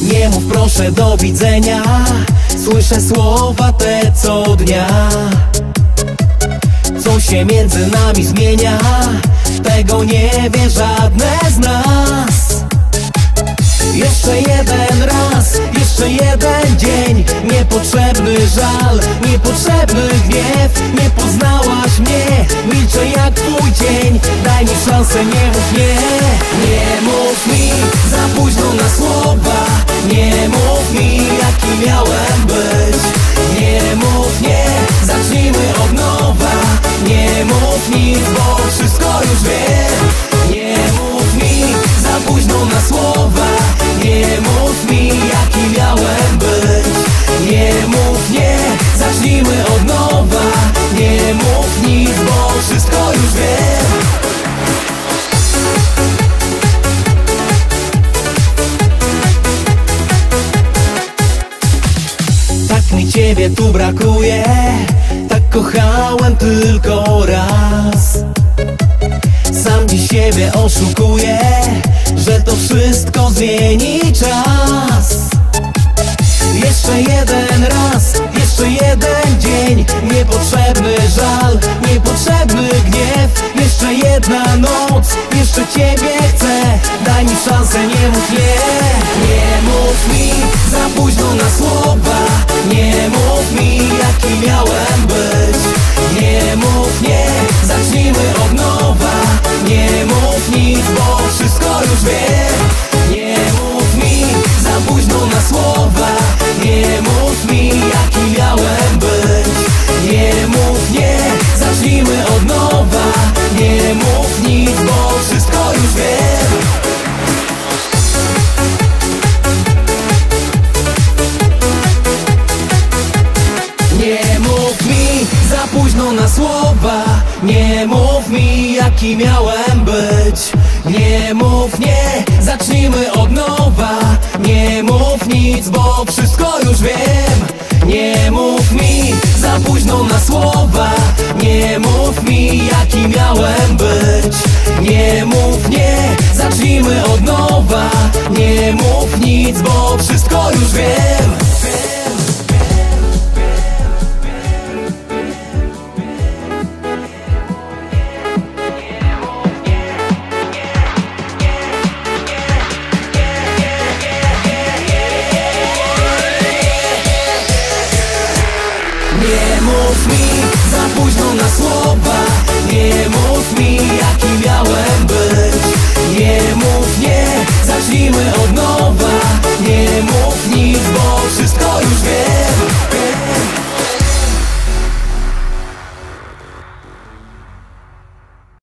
Nie mów proszę do widzenia, słyszę słowa te co dnia. Co się między nami zmienia, tego nie wie żadne z nas. Jeszcze jeden raz, jeszcze jeden dzień. Niepotrzebny żal, niepotrzebny gniew. Nie poznałaś mnie, milczę jak twój cień. Daj mi szansę, nie mów nie. Nie mów mi za późno na słowa. Nie mów mi jaki miałem być. Nie mów nie, zacznijmy od nowa. Nie mów nic, bo wszystko już wiem. Nie mów mi za późno na słowa. Nie mów mi jaki miałem być. Nie mów nie, zacznijmy od nowa. Nie mów nic, bo wszystko już wiem. Tak mi ciebie tu brakuje. Tak kochałem tylko raz. Sam dziś siebie oszukuję, że to wszystko zmieni czas. Jeszcze jeden raz, jeszcze jeden dzień. Niepotrzebny żal, niepotrzebny gniew. Jeszcze jedna noc, jeszcze ciebie chcę. Daj mi szansę, nie mów nie. Nie mów mi za późno na słowa. Nie mów mi jaki miałem być. Nie mów nie, zacznijmy od nowa. Nie mów nic, bo wszystko już wiem. Nie mów mi za późno na słowa. Nie mów mi jaki miałem być. Nie mów nie, zacznijmy od nowa. Nie mów nic, bo wszystko już wiem. Nie mów mi za późno na słowa. Nie mów mi jaki miałem być. Nie mów nie, zacznijmy od nowa. Nie mów nic, bo wszystko już wiem. Nie mów mi za późno na słowa. Nie mów mi jaki miałem być. Nie mów nie, zacznijmy od nowa. Nie mów nic, bo wszystko już wiem. Nie mów mi za późno na słowa. Nie mów mi jaki miałem być. Nie mów nie, zacznijmy od nowa. Nie mów nic, bo wszystko już wiem.